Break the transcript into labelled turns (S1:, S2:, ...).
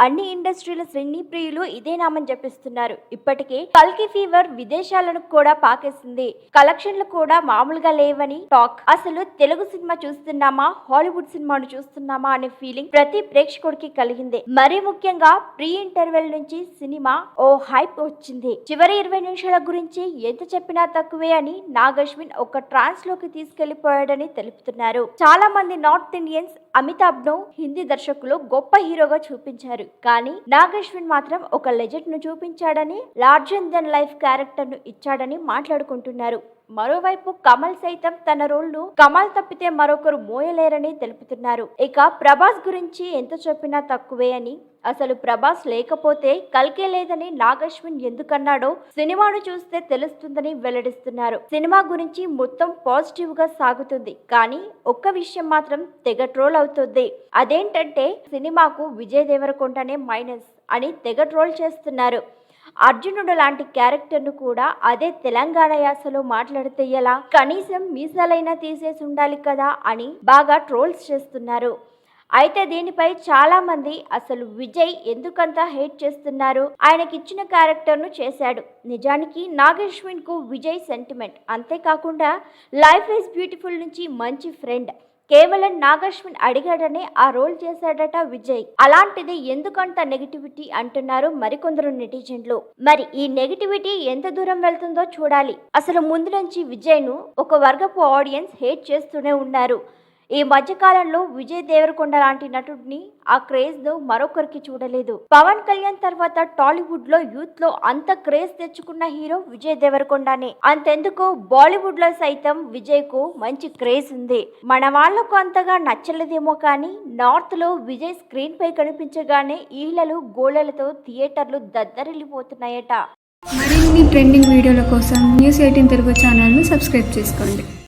S1: అన్ని ఇండస్ట్రీల సినీ ప్రియులు ఇదే నామం జపిస్తున్నారు. ఇప్పటికే కల్కి ఫీవర్ విదేశాలను కూడా పాకేసింది. కలెక్షన్లు కూడా మామూలుగా లేవని టాక్. అసలు తెలుగు సినిమా చూస్తున్నామా, హాలీవుడ్ సినిమాను చూస్తున్నామా అనే ఫీలింగ్ ప్రతి ప్రేక్షకుడికి కలిగింది. మరీ ముఖ్యంగా ప్రీ ఇంటర్వెల్ నుంచి సినిమా ఓ హైప్ వచ్చింది. చివరి 20 నిమిషాల గురించి ఎంత చెప్పినా తక్కువే అని నాగ్ అశ్విన్ ఒక ట్రాన్స్ లోకి తీసుకెళ్లిపోయాడని తెలుపుతున్నారు. చాలా మంది నార్త్ ఇండియన్స్ అమితాబ్ ను హిందీ దర్శకులు గొప్ప హీరోగా చూపించారు. కానీ నాగ్ అశ్విన్ మాత్రం ఒక లెజెండ్ ను చూపించాడని, లార్జర్ దెన్ లైఫ్ క్యారెక్టర్ ను ఇచ్చాడని మాట్లాడుకుంటున్నారు. మరోవైపు కమల్ సైతం తన రోల్ ను కమల్ తప్పితే మరొకరు మోయలేరని తెలుపుతున్నారు. ఇక ప్రభాస్ గురించి ఎంత చెప్పినా తక్కువే అని, అసలు ప్రభాస్ లేకపోతే కల్కే లేదని నాగ్ అశ్విన్ ఎందుకన్నాడో సినిమాను చూస్తే తెలుస్తుందని వెల్లడిస్తున్నారు. సినిమా గురించి మొత్తం పాజిటివ్ గా సాగుతుంది, కానీ ఒక్క విషయం మాత్రం తెగ ట్రోల్ అవుతుంది. అదేంటంటే సినిమాకు విజయ్ దేవరకొండనే మైనస్ అని తెగ ట్రోల్ చేస్తున్నారు. అర్జునుడు లాంటి క్యారెక్టర్ ను కూడా అదే తెలంగాణ యాసలో మాట్లాడితే ఎలా, కనీసం మీసాలైనా తీసేసి ఉండాలి కదా అని బాగా ట్రోల్స్ చేస్తున్నారు. అయితే దీనిపై చాలా మంది అసలు విజయ్ ఎందుకంత హేట్ చేస్తున్నారు, ఆయనకిచ్చిన క్యారెక్టర్ ను చేశాడు. నిజానికి నాగ్ అశ్విన్ కు విజయ్ సెంటిమెంట్, అంతేకాకుండా లైఫ్ ఈజ్ బ్యూటిఫుల్ నుంచి మంచి ఫ్రెండ్. కేవలం నాగ్ అశ్విన్ అడిగాడనే ఆ రోల్ చేశాడట విజయ్. అలాంటిది ఎందుకంత నెగిటివిటీ అంటున్నారు మరికొందరు నెటిజన్లు. మరి ఈ నెగిటివిటీ ఎంత దూరం వెళ్తుందో చూడాలి. అసలు ముందు నుంచి విజయ్ ను ఒక వర్గపు ఆడియన్స్ హేట్ చేస్తూనే ఉన్నారు. ఈ మధ్య కాలంలో విజయ్ దేవరకొండ లాంటి నటుడిని ఆ క్రేజ్ ను మరొకరికి చూడలేదు. పవన్ కళ్యాణ్ తర్వాత టాలీవుడ్ లో యూత్ లో అంత క్రేజ్ తెచ్చుకున్న హీరో విజయ్ దేవరకొండనే. అంతెందుకు బాలీవుడ్ లో సైతం విజయ్ కు మంచి క్రేజ్ ఉంది. మన వాళ్లకు అంతగా నచ్చలేదేమో కానీ నార్త్ లో విజయ్ స్క్రీన్ పై కనిపించగానే ఈలలు గోళలతో థియేటర్లు దద్దరిల్లిపోతున్నాయట.
S2: మరిన్ని ట్రెండింగ్ వీడియోల కోసం న్యూస్ 18 తెలుగు ఛానల్ ను సబ్స్క్రైబ్ చేసుకోండి.